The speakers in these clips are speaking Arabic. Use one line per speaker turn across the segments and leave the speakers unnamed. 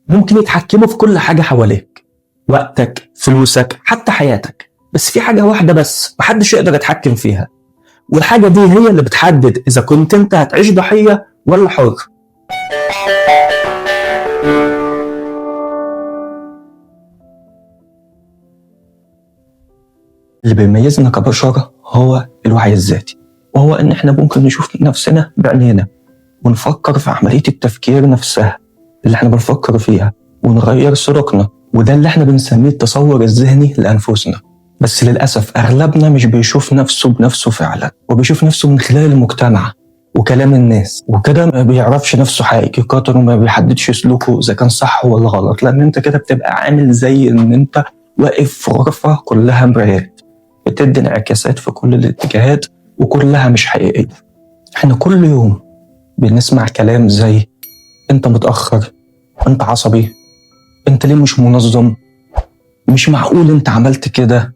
ممكن يتحكموا في كل حاجة حواليك، وقتك، فلوسك، حتى حياتك. بس في حاجة واحدة بس محدش يقدر يتحكم فيها، والحاجة دي هي اللي بتحدد إذا كنت أنت هتعيش ضحية ولا حر. اللي بيميزنا كبشر هو الوعي الذاتي، وهو إن إحنا ممكن نشوف نفسنا بعينينا ونفكر في عملية التفكير نفسها اللي إحنا بنفكر فيها ونغير سلوكنا، وده اللي إحنا بنسميه التصور الذهني لأنفسنا. بس للأسف أغلبنا مش بيشوف نفسه بنفسه فعلا، وبيشوف نفسه من خلال المجتمع وكلام الناس، وكده ما بيعرفش نفسه حقيقة وما بيحددش سلوكه إذا كان صح ولا غلط، لأن أنت كده بتبقى عامل زي إن أنت واقف في غرفة كلها مرايات بتدي انعكاسات في كل الاتجاهات وكلها مش حقيقية. احنا كل يوم بنسمع كلام زي انت متأخر، انت عصبي، انت ليه مش منظم، مش معقول انت عملت كده.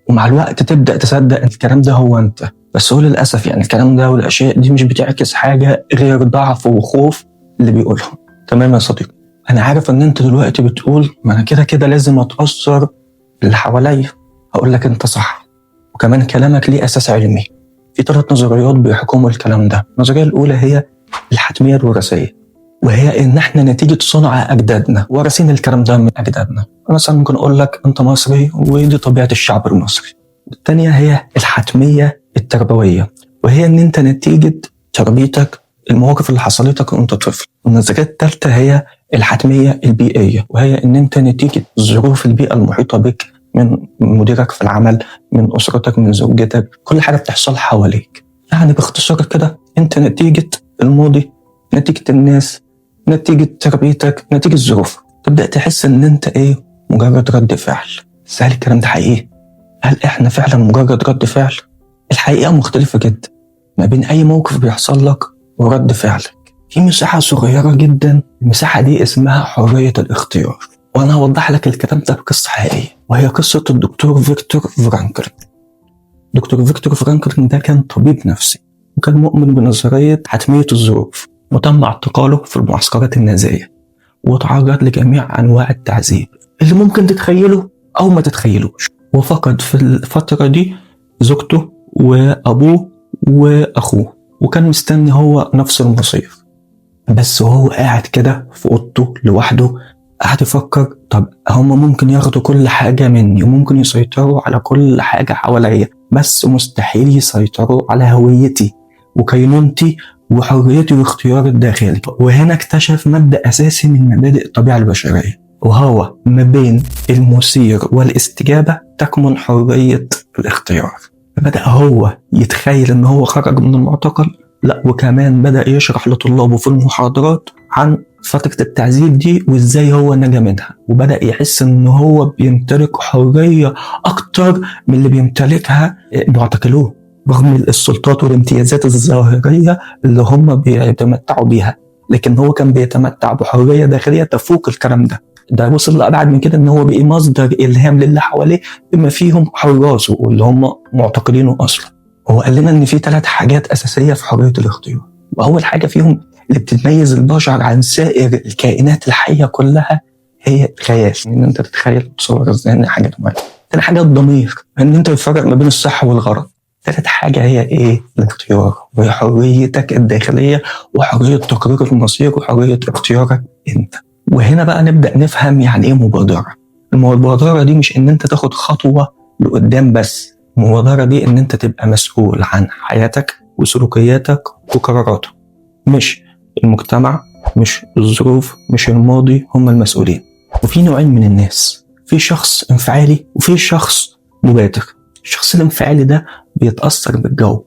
ومع الوقت تبدأ تصدق ان الكلام ده هو انت. بس هو للأسف يعني الكلام ده والأشياء دي مش بتعكس حاجة غير ضعف وخوف اللي بيقولهم. تمام يا صديقي، انا عارف ان انت دلوقتي بتقول ما انا كده كده لازم اتأثر باللي حواليا. هقول لك انت صح، وكمان كلامك ليه أساس علمي. في 3 نظريات بيحكموا الكلام ده. النظرية الأولى هي الحتمية الوراثية، وهي إن إحنا نتيجة صنع أجدادنا، وارثين الكلام ده من أجدادنا. مثلا ممكن أقول لك أنت مصري ودي طبيعة الشعب المصري. الثانية هي الحتمية التربوية، وهي إن أنت نتيجة تربيتك، المواقف اللي حصلتك وأنت طفل. والنظرية الثالثة هي الحتمية البيئية، وهي إن أنت نتيجة ظروف البيئة المحيطة بك، من مديرك في العمل، من أسرتك، من زوجتك، كل حاجة بتحصل حواليك. يعني باختصار كده أنت نتيجة الماضي، نتيجة الناس، نتيجة تربيتك، نتيجة الظروف، تبدأ تحس إن أنت مجرد رد فعل. بس هل الكلام ده حقيقي؟ هل إحنا فعلا مجرد رد فعل؟ الحقيقة مختلفة جدا ما بين أي موقف بيحصل لك ورد فعلك. في مساحة صغيرة جدا، المساحة دي اسمها حرية الاختيار. وأنا هوضح لك الكلام ده بقصة حقيقية، وهي قصة الدكتور فيكتور فرانكل. دكتور فيكتور فرانكل ده كان طبيب نفسي، وكان مؤمن بنظرية حتمية الظروف، وتم اعتقاله في المعسكرات النازية، وتعرض لجميع أنواع التعذيب اللي ممكن تتخيله أو ما تتخيلوش. وفقد في الفترة دي زوجته وأبوه وأخوه، وكان مستني هو نفس المصير. بس وهو قاعد كده في أوضته لوحده قاعد يفكر، طب هم ممكن ياخدوا كل حاجة مني وممكن يسيطروا على كل حاجة حواليا، بس مستحيل يسيطروا على هويتي وكينونتي وحريتي واختياري الداخلي. وهنا اكتشف مبدأ أساسي من مبادئ الطبيعة البشرية، وهو ما بين المثير والاستجابة تكمن حرية الاختيار. بدأ هو يتخيل ان هو خرج من المعتقل، لا وكمان بدأ يشرح لطلابه في المحاضرات عن فترة التعذيب دي وازاي هو نجا منها، وبدأ يحس ان هو بيمتلك حرية اكتر من اللي بيمتلكها معتقلوه، رغم السلطات والامتيازات الظاهرية اللي هم بيتمتعوا بيها، لكن هو كان بيتمتع بحرية داخلية تفوق الكلام ده وصل لأبعد من كده، ان هو بقى مصدر إلهام للي حواليه بما فيهم حراسه واللي هم معتقلينه أصلا. هو قال لنا ان في 3 حاجات أساسية في حرية الاختيار، وأول حاجة فيهم اللي بتتميز البشر عن سائر الكائنات الحية كلها هي الخيال، ان انت تتخيل تصور ازاي حاجة معينة. تاني حاجة الضمير، ان انت تفرق ما بين الصح والغلط. ثالث حاجة هي الاختيار، وهي حريتك الداخلية وحرية تقرير المصير وحرية اختيارك انت. وهنا بقى نبدأ نفهم يعني ايه مبادرة. المبادرة دي مش ان انت تاخد خطوة لقدام بس، المبادرة دي ان انت تبقى مسؤول عن حياتك وسلوكياتك وقراراتك، مش المجتمع، مش الظروف، مش الماضي هم المسؤولين. وفي نوعين من الناس، في شخص انفعالي وفي شخص مبادر. الشخص الانفعالي ده بيتأثر بالجو،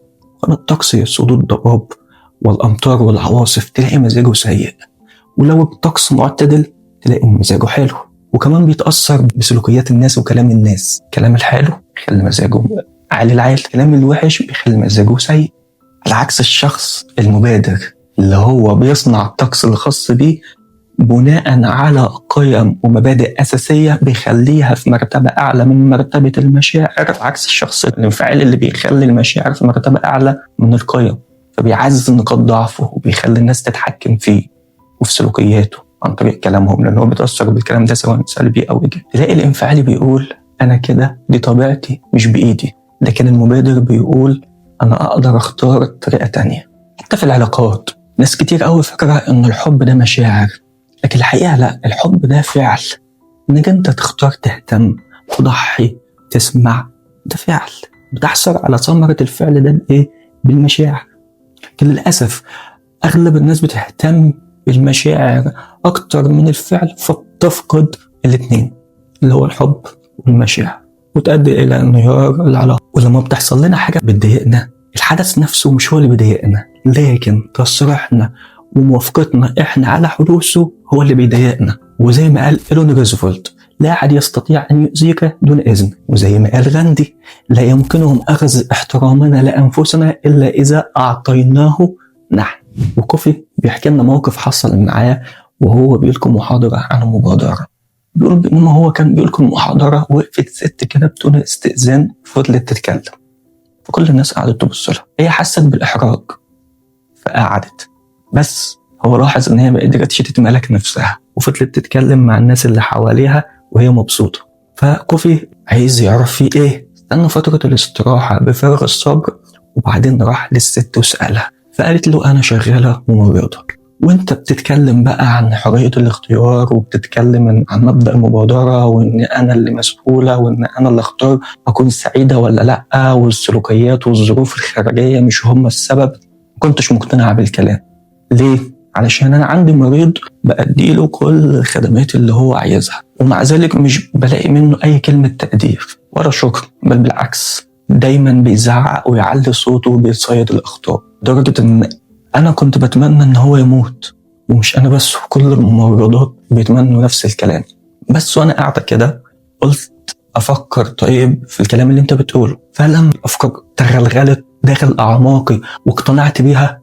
الطقس يسود الضباب والأمطار والعواصف تلاقي مزاجه سيء، ولو الطقس معتدل تلاقي مزاجه حلو. وكمان بيتأثر بسلوكيات الناس وكلام الناس، كلام الحلو بيخلي مزاجه عالي العال، كلام الوحش بيخلي مزاجه سيء. على عكس الشخص المبادر اللي هو بيصنع الطقس الخاص بيه بناء على قيم ومبادئ أساسية بيخليها في مرتبة أعلى من مرتبة المشاعر، عكس الشخص الانفعالي اللي بيخلي المشاعر في مرتبة أعلى من القيم، فبيعزز نقاط ضعفه وبيخلي الناس تتحكم فيه وفي سلوكياته. عن طريق كلامهم، لأنه بيتأثر بالكلام ده سواء سلبي أو إيجابي. تلاقي الانفعالي بيقول أنا كده، دي طبيعتي مش بإيدي، لكن المبادر بيقول أنا أقدر أختار طريقة تانية. حتى في العلاقات ناس كتير قوي فاكرة إن الحب ده مشاعر، لكن الحقيقة لا، الحب ده فعل. إنك أنت تختار تهتم، تضحي، تسمع، ده فعل بتحصل على ثمرة الفعل ده بإيه؟ بالمشاعر. لكن للأسف أغلب الناس بتهتم بالمشاعر أكتر من الفعل، فبتفقد الاتنين اللي هو الحب والمشاعر، وتؤدي إلى انهيار العلاقة. ولما بتحصل لنا حاجة بتضايقنا، الحدث نفسه مش هو اللي بيضايقنا، لكن تصريحنا وموافقتنا إحنا على حدوثه هو اللي بيضايقنا. وزي ما قال إلون روزفلت لا أحد يستطيع أن يؤذيك دون إذن، وزي ما قال غاندي لا يمكنهم أخذ احترامنا لأنفسنا إلا إذا أعطيناه نحن. وكوفي بيحكي لنا موقف حصل معاه وهو بيلقي محاضرة عن المبادرة. بيقول بإنما هو كان بيلقي المحاضرة، وقفت ست كده بدون استئذان فضلت تتكلم، فكل الناس قعدت تبص لها. هي حست بالإحراج فقعدت، بس هو لاحظ إن هي ما قدرتش تتمالك نفسها وفضلت تتكلم مع الناس اللي حواليها وهي مبسوطة. فكوفي عايز يعرف فيه إيه، استنى فترة الاستراحة بفارغ الصبر، وبعدين راح للست وسألها، فقالت له أنا شغالة ممرضة، وانت بتتكلم بقى عن حرية الاختيار وبتتكلم عن مبدأ المبادرة وان انا اللي مسؤولة وان انا اللي اختار اكون سعيدة ولا لا، والسلوكيات والظروف الخارجية مش هم السبب. كنتش مقتنعة بالكلام. ليه؟ علشان انا عندي مريض بأديله كل الخدمات اللي هو عايزها، ومع ذلك مش بلاقي منه اي كلمة تقدير ولا شكر، بل بالعكس دايما بيزعق ويعلي صوته وبيتصيد الاخطاء، لدرجة ان أنا كنت بتمنى إن هو يموت. ومش أنا بس، كل الممرضات بيتمنوا نفس الكلام. بس وأنا قاعدة كده قلت أفكر طيب في الكلام اللي أنت بتقوله. فلما الأفكار تغلغلت داخل أعماقي واقتنعت بيها،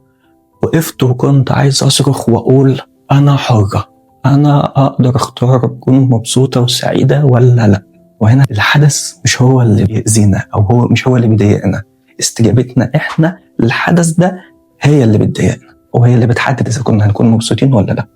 وقفت وكنت عايز أصرخ وأقول أنا حرة، أنا أقدر أختار أكون مبسوطة وسعيدة ولا لأ. وهنا الحدث مش هو اللي بيأذينا أو هو مش هو اللي بيضايقنا، استجابتنا إحنا للحدث ده هي اللي بتضايقنا، وهي اللي بتحدد إذا كنا هنكون مبسوطين ولا لا.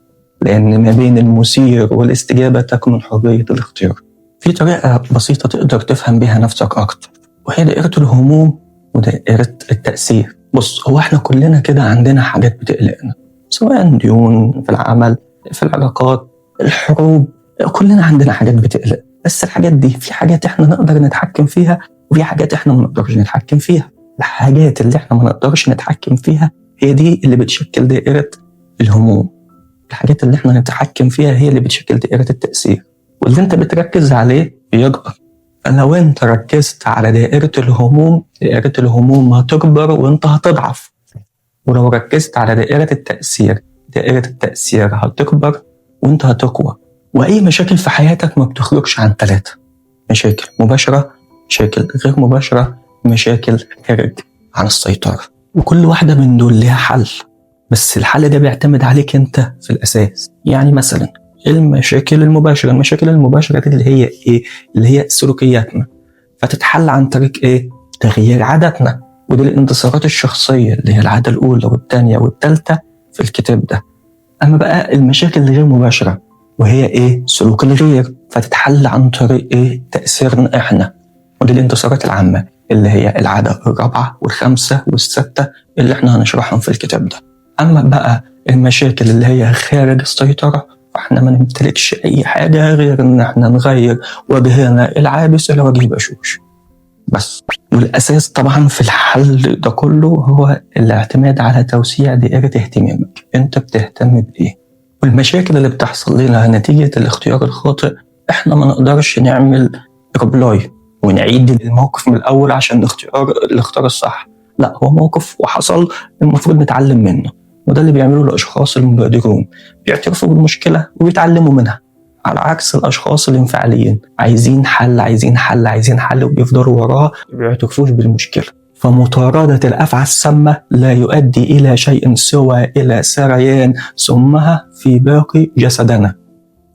لأن ما بين المثير والاستجابة تكمن حرية الاختيار. في طريقة بسيطة تقدر تفهم بها نفسك أكتر، وهي دائرة الهموم ودائرة التأثير. بص، هو احنا كلنا كده عندنا حاجات بتقلقنا، سواء ديون في العمل، في العلاقات، الحروب، كلنا عندنا حاجات بتقلق. بس الحاجات دي في حاجات احنا نقدر نتحكم فيها، وفي حاجات احنا ما نقدرش نتحكم فيها. الحاجات اللي احنا ما نقدرش نتحكم فيها هي دي اللي بتشكل دائرة الهموم. الحاجات اللي احنا نتحكم فيها هي اللي بتشكل دائرة التأثير، واللي انت بتركز عليه بيكبر. فلو انت ركزت على دائرة الهموم، دائرة الهموم هتكبر وانت هتضعف. ولو ركزت على دائرة التأثير، دائرة التأثير هتكبر وانت هتقوى. وأي مشاكل في حياتك ما بتخرجش عن 3: مشاكل مباشرة، مشاكل غير مباشرة، مشاكل خارج عن السيطرة. وكل واحدة من دول لها حل، بس الحل ده بيعتمد عليك انت في الأساس. يعني مثلا المشاكل المباشرة، المشاكل المباشرة دي اللي هي ايه؟ اللي هي سلوكياتنا، فتتحل عن طريق ايه؟ تغيير عاداتنا. ودي الانتصارات الشخصية اللي هي العادة الأولى والثانية والثالثة في الكتاب ده. أما بقى المشاكل الغير مباشرة وهي ايه؟ سلوك الغير، فتتحل عن طريق ايه؟ تأثيرنا احنا. ودي الانتصارات العامة اللي هي العادة الرابعة والخامسة والستة اللي احنا هنشرحهم في الكتاب ده. أما بقى المشاكل اللي هي خارج السيطرة، فاحنا ما نمتلكش أي حاجة غير إن احنا نغير وجهنا العابس إلى وجه بشوش بس. والأساس طبعا في الحل ده كله هو الاعتماد على توسيع دائرة اهتمامك. أنت بتهتم بإيه؟ والمشاكل اللي بتحصل لنا نتيجة الاختيار الخاطئ احنا ما نقدرش نعمل ريبلاي ونعيد الموقف من الأول عشان الاختيار الصح. لا، هو موقف وحصل المفروض نتعلم منه. وده اللي بيعمله الأشخاص المبادرون، بيعترفوا بالمشكلة وبيتعلموا منها، على عكس الأشخاص الانفعاليين عايزين حل عايزين حل عايزين حل وبيفضلوا وراها وبيعترفوش بالمشكلة. فمطاردة الأفعى السامة لا يؤدي إلى شيء سوى إلى سريان سمها في باقي جسدنا.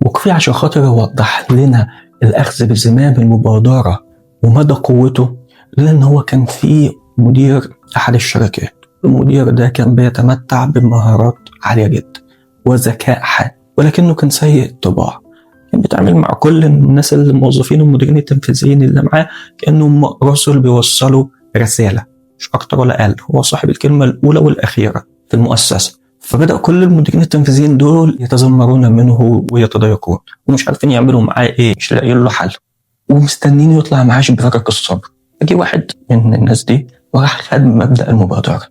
وكفي عشان خاطر يوضح لنا الأخذ بزمام المبادرة ومدى قوته، لأن هو كان في مدير أحد الشركات. المدير ده كان بيتمتع بمهارات عالية جدا وذكاء حاد، ولكنه كان سيء الطباع. كان بيتعامل مع كل الناس الموظفين والمديرين التنفيذيين اللي معاه كأنهم رسل بيوصلوا رسالة، مش أكتر ولا أقل. هو صاحب الكلمة الأولى والأخيرة في المؤسسة. فبدأ كل المديرين التنفيذيين دول يتذمرون منه ويتضايقون ومش عارفين يعملوا معاه إيه، مش لاقيين له حل ومستنين يطلع معاش بفرق الصبر. فجي واحد من الناس دي وراح خد مبدأ المبادرة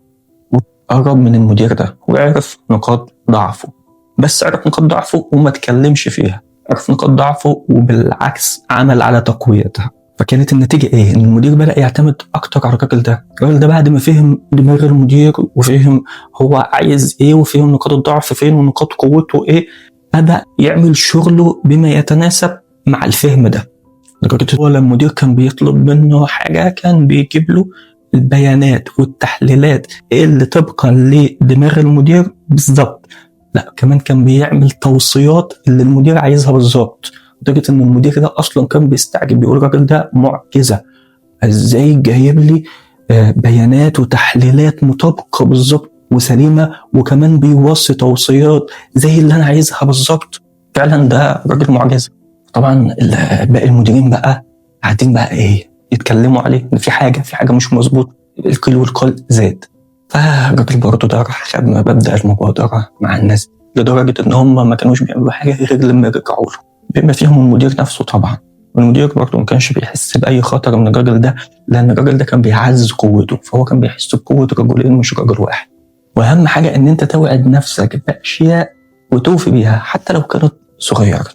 وقرب من المدير ده وعرف نقاط ضعفه، بس عرف نقاط ضعفه وما تكلمش فيها، عرف نقاط ضعفه وبالعكس عمل على تقويتها. فكانت النتيجة ايه؟ ان المدير بدأ يعتمد اكتر على الراجل ده بعد ما فهم دماغ المدير وفهم هو عايز ايه وفهم نقاط الضعف فين ونقاط قوته ايه، بدأ يعمل شغله بما يتناسب مع الفهم ده. لدرجة هو لما المدير كان بيطلب منه حاجة كان بيجيب له البيانات والتحليلات اللي طبقا لدماغ المدير بالظبط، لا كمان كان بيعمل توصيات اللي المدير عايزها بالظبط. لدرجة ان المدير ده اصلا كان بيستعجب، بيقول الراجل ده معجزة، ازاي جايب لي بيانات وتحليلات مطابقة بالظبط وسليمة وكمان بيوصي توصيات زي اللي انا عايزها بالظبط. فعلا ده راجل معجزة. طبعا باقي المديرين بقى قاعدين بقى ايه يتكلموا عليه ان في حاجة مش مظبوط، القيل والقال زاد. فالراجل برضه ده راح خد مبدأ المبادرة مع الناس لدرجة ان هم ما كانوش بيعملوا حاجة غير لما يرجعوا له، بما فيهم المدير نفسه طبعا. والمدير برضه ما كانش بيحس بأي خطر من الراجل ده، لأن الراجل ده كان بيعزز قوته، فهو كان بيحس بقوة رجلين مش راجل واحد. وأهم حاجة إن أنت توعد نفسك بأشياء وتوفي بيها حتى لو كانت صغيرة،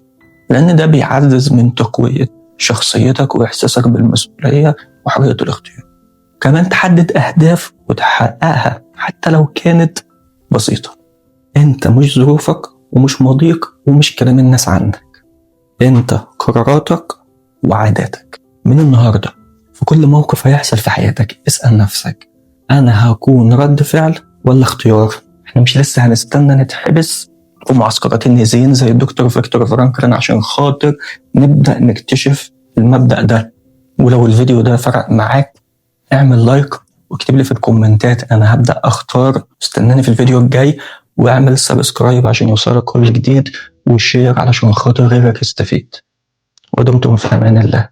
لأن ده بيعزز من تقوية شخصيتك وإحساسك بالمسؤولية وحرية الاختيار. كمان تحدد أهداف وتحققها حتى لو كانت بسيطة. أنت مش ظروفك ومش ماضيك ومش كلام الناس عنك، أنت قراراتك وعاداتك. من النهاردة في كل موقف هيحصل في حياتك اسأل نفسك أنا هكون رد فعل ولا اختيار؟ احنا مش لسه هنستنى نتحبس في معسكرات النازيين زي الدكتور فيكتور فرانكلين عشان خاطر نبدأ نكتشف المبدأ ده. ولو الفيديو ده فرق معاك اعمل لايك واكتب لي في الكومنتات انا هبدأ اختار. استناني في الفيديو الجاي واعمل سبسكرايب عشان يوصلك كل جديد، وشير علشان خاطر غيرك يستفيد. ودمتم في امان الله.